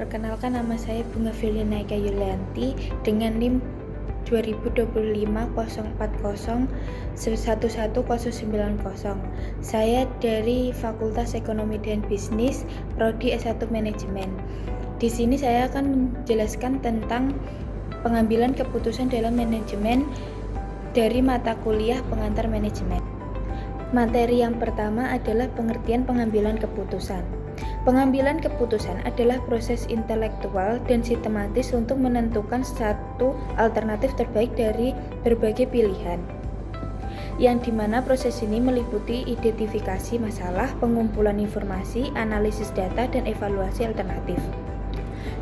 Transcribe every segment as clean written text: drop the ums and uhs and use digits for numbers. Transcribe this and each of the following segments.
perkenalkan nama saya Bunga Felianaika Yulianti dengan NIM 202504011090. Saya dari Fakultas Ekonomi dan Bisnis, Prodi S1 Manajemen. Di sini saya akan menjelaskan tentang pengambilan keputusan dalam manajemen dari mata kuliah pengantar manajemen. Materi yang pertama adalah pengertian pengambilan keputusan. Pengambilan keputusan adalah proses intelektual dan sistematis untuk menentukan satu alternatif terbaik dari berbagai pilihan, yang dimana proses ini meliputi identifikasi masalah, pengumpulan informasi, analisis data, dan evaluasi alternatif.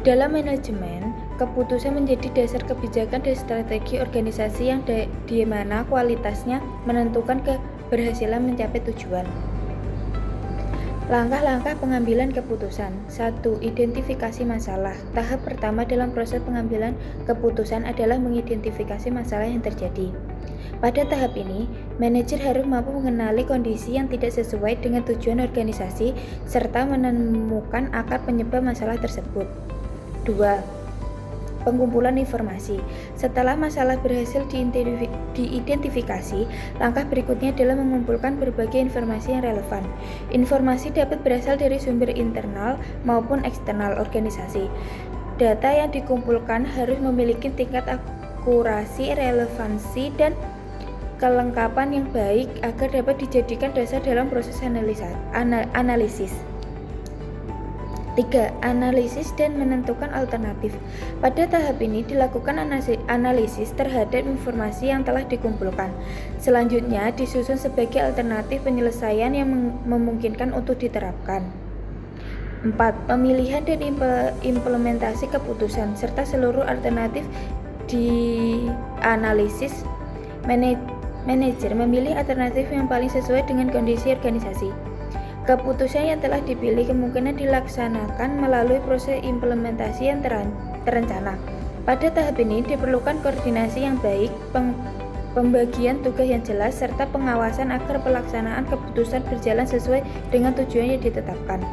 Dalam manajemen, keputusan menjadi dasar kebijakan dan strategi organisasi yang di mana kualitasnya menentukan keberhasilan mencapai tujuan. Langkah-langkah pengambilan keputusan. 1. Identifikasi masalah. Tahap pertama dalam proses pengambilan keputusan adalah mengidentifikasi masalah yang terjadi. Pada tahap ini, manajer harus mampu mengenali kondisi yang tidak sesuai dengan tujuan organisasi serta menemukan akar penyebab masalah tersebut. 2. Pengumpulan informasi. Setelah masalah berhasil diidentifikasi, langkah berikutnya adalah mengumpulkan berbagai informasi yang relevan. Informasi dapat berasal dari sumber internal maupun eksternal organisasi. Data yang dikumpulkan harus memiliki tingkat akurasi, relevansi, dan kelengkapan yang baik agar dapat dijadikan dasar dalam proses analisis. 3. Analisis dan menentukan alternatif. Pada tahap ini dilakukan analisis terhadap informasi yang telah dikumpulkan. Selanjutnya disusun sebagai alternatif penyelesaian yang memungkinkan untuk diterapkan. 4. Pemilihan dan implementasi keputusan serta seluruh alternatif dianalisis. Manajer memilih alternatif yang paling sesuai dengan kondisi organisasi. Keputusan yang telah dipilih kemungkinan dilaksanakan melalui proses implementasi yang terencana. Pada tahap ini diperlukan koordinasi yang baik, pembagian tugas yang jelas, serta pengawasan agar pelaksanaan keputusan berjalan sesuai dengan tujuan yang ditetapkan.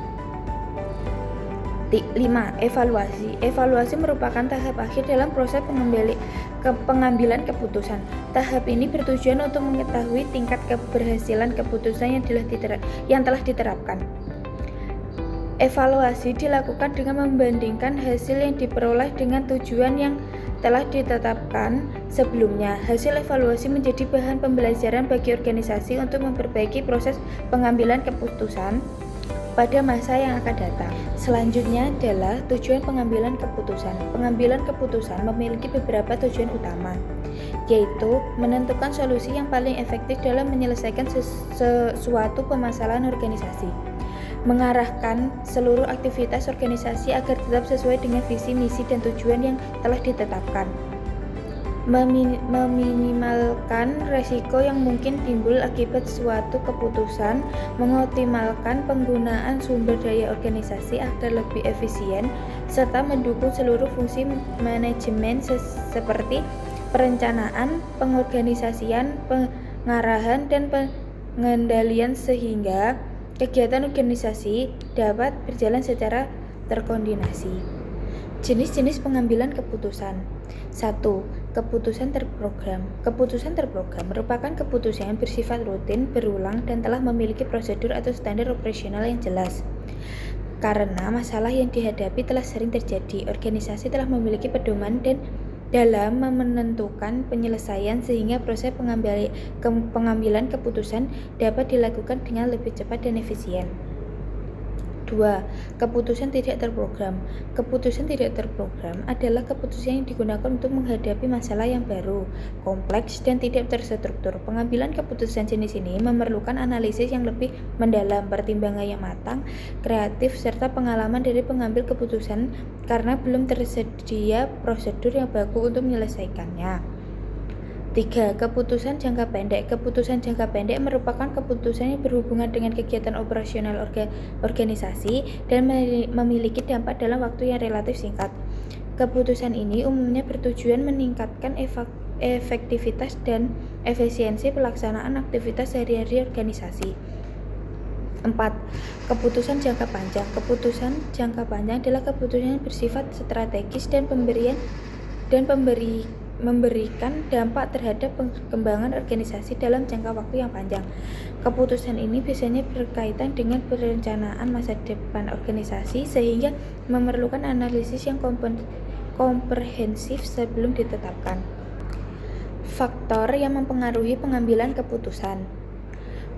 5. Evaluasi. Evaluasi merupakan tahap akhir dalam proses pengambilan keputusan. Tahap ini bertujuan untuk mengetahui tingkat keberhasilan keputusan yang telah diterapkan. Evaluasi dilakukan dengan membandingkan hasil yang diperoleh dengan tujuan yang telah ditetapkan sebelumnya. Hasil evaluasi menjadi bahan pembelajaran bagi organisasi untuk memperbaiki proses pengambilan keputusan pada masa yang akan datang. Selanjutnya adalah tujuan pengambilan keputusan. Pengambilan keputusan memiliki beberapa tujuan utama, yaitu menentukan solusi yang paling efektif dalam menyelesaikan sesuatu permasalahan organisasi, mengarahkan seluruh aktivitas organisasi agar tetap sesuai dengan visi, misi, dan tujuan yang telah ditetapkan, meminimalkan resiko yang mungkin timbul akibat suatu keputusan, mengoptimalkan penggunaan sumber daya organisasi agar lebih efisien, serta mendukung seluruh fungsi manajemen seperti perencanaan, pengorganisasian, pengarahan, dan pengendalian sehingga kegiatan organisasi dapat berjalan secara terkoordinasi. Jenis-jenis pengambilan keputusan. 1. Keputusan terprogram. Keputusan terprogram merupakan keputusan yang bersifat rutin, berulang, dan telah memiliki prosedur atau standar operasional yang jelas. Karena masalah yang dihadapi telah sering terjadi, organisasi telah memiliki pedoman dan dalam menentukan penyelesaian sehingga proses pengambilan keputusan dapat dilakukan dengan lebih cepat dan efisien. 2. Keputusan tidak terprogram. Keputusan tidak terprogram adalah keputusan yang digunakan untuk menghadapi masalah yang baru, kompleks, dan tidak terstruktur. Pengambilan keputusan jenis ini memerlukan analisis yang lebih mendalam, pertimbangan yang matang, kreatif, serta pengalaman dari pengambil keputusan karena belum tersedia prosedur yang baku untuk menyelesaikannya. 3. Keputusan jangka pendek. Keputusan jangka pendek merupakan keputusan yang berhubungan dengan kegiatan operasional organisasi dan memiliki dampak dalam waktu yang relatif singkat. Keputusan ini umumnya bertujuan meningkatkan efektivitas dan efisiensi pelaksanaan aktivitas sehari-hari organisasi. 4. Keputusan jangka panjang. Keputusan jangka panjang adalah keputusan yang bersifat strategis dan memberikan dampak terhadap perkembangan organisasi dalam jangka waktu yang panjang. Keputusan ini biasanya berkaitan dengan perencanaan masa depan organisasi sehingga memerlukan analisis yang komprehensif sebelum ditetapkan. Faktor yang mempengaruhi pengambilan keputusan.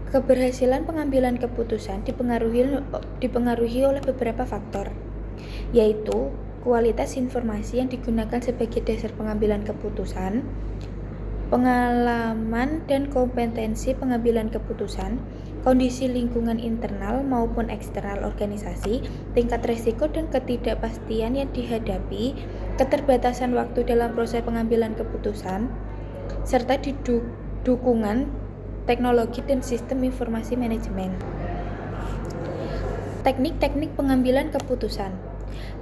Keberhasilan pengambilan keputusan dipengaruhi oleh beberapa faktor, yaitu kualitas informasi yang digunakan sebagai dasar pengambilan keputusan, pengalaman dan kompetensi pengambilan keputusan, kondisi lingkungan internal maupun eksternal organisasi, tingkat risiko dan ketidakpastian yang dihadapi, keterbatasan waktu dalam proses pengambilan keputusan, serta dukungan teknologi dan sistem informasi manajemen. Teknik-teknik pengambilan keputusan.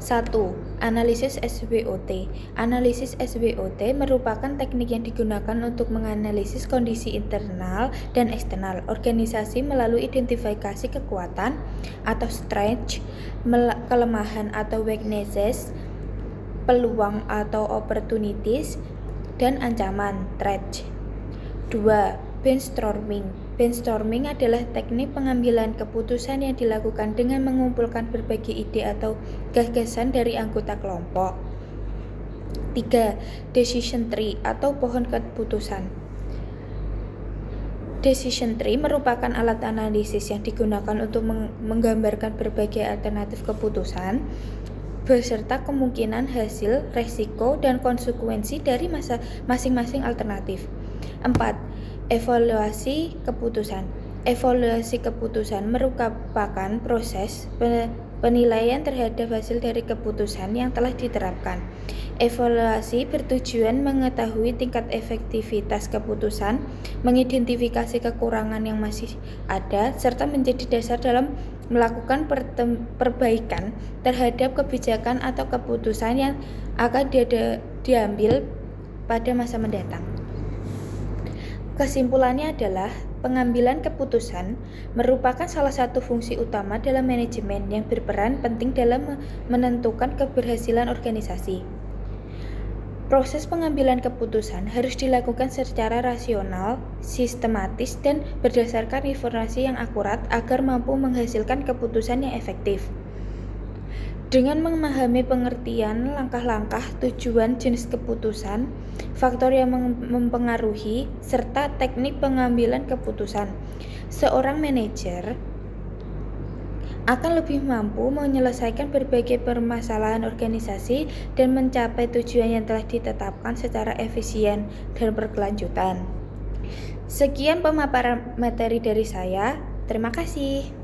1. Analisis SWOT. Analisis SWOT merupakan teknik yang digunakan untuk menganalisis kondisi internal dan eksternal organisasi melalui identifikasi kekuatan atau strength, kelemahan atau weaknesses, peluang atau opportunities, dan ancaman threat. 2. Brainstorming. Brainstorming adalah teknik pengambilan keputusan yang dilakukan dengan mengumpulkan berbagai ide atau gagasan dari anggota kelompok. 3. Decision tree atau pohon keputusan. Decision tree merupakan alat analisis yang digunakan untuk menggambarkan berbagai alternatif keputusan beserta kemungkinan hasil, resiko, dan konsekuensi dari masing-masing alternatif. 4. Evaluasi keputusan. Evaluasi keputusan merupakan proses penilaian terhadap hasil dari keputusan yang telah diterapkan. Evaluasi bertujuan mengetahui tingkat efektivitas keputusan, mengidentifikasi kekurangan yang masih ada, serta menjadi dasar dalam melakukan perbaikan terhadap kebijakan atau keputusan yang akan diambil pada masa mendatang. Kesimpulannya adalah pengambilan keputusan merupakan salah satu fungsi utama dalam manajemen yang berperan penting dalam menentukan keberhasilan organisasi. Proses pengambilan keputusan harus dilakukan secara rasional, sistematis, dan berdasarkan informasi yang akurat agar mampu menghasilkan keputusan yang efektif. Dengan memahami pengertian langkah-langkah, tujuan, jenis keputusan, faktor yang mempengaruhi, serta teknik pengambilan keputusan, seorang manajer akan lebih mampu menyelesaikan berbagai permasalahan organisasi dan mencapai tujuan yang telah ditetapkan secara efisien dan berkelanjutan. Sekian pemaparan materi dari saya. Terima kasih.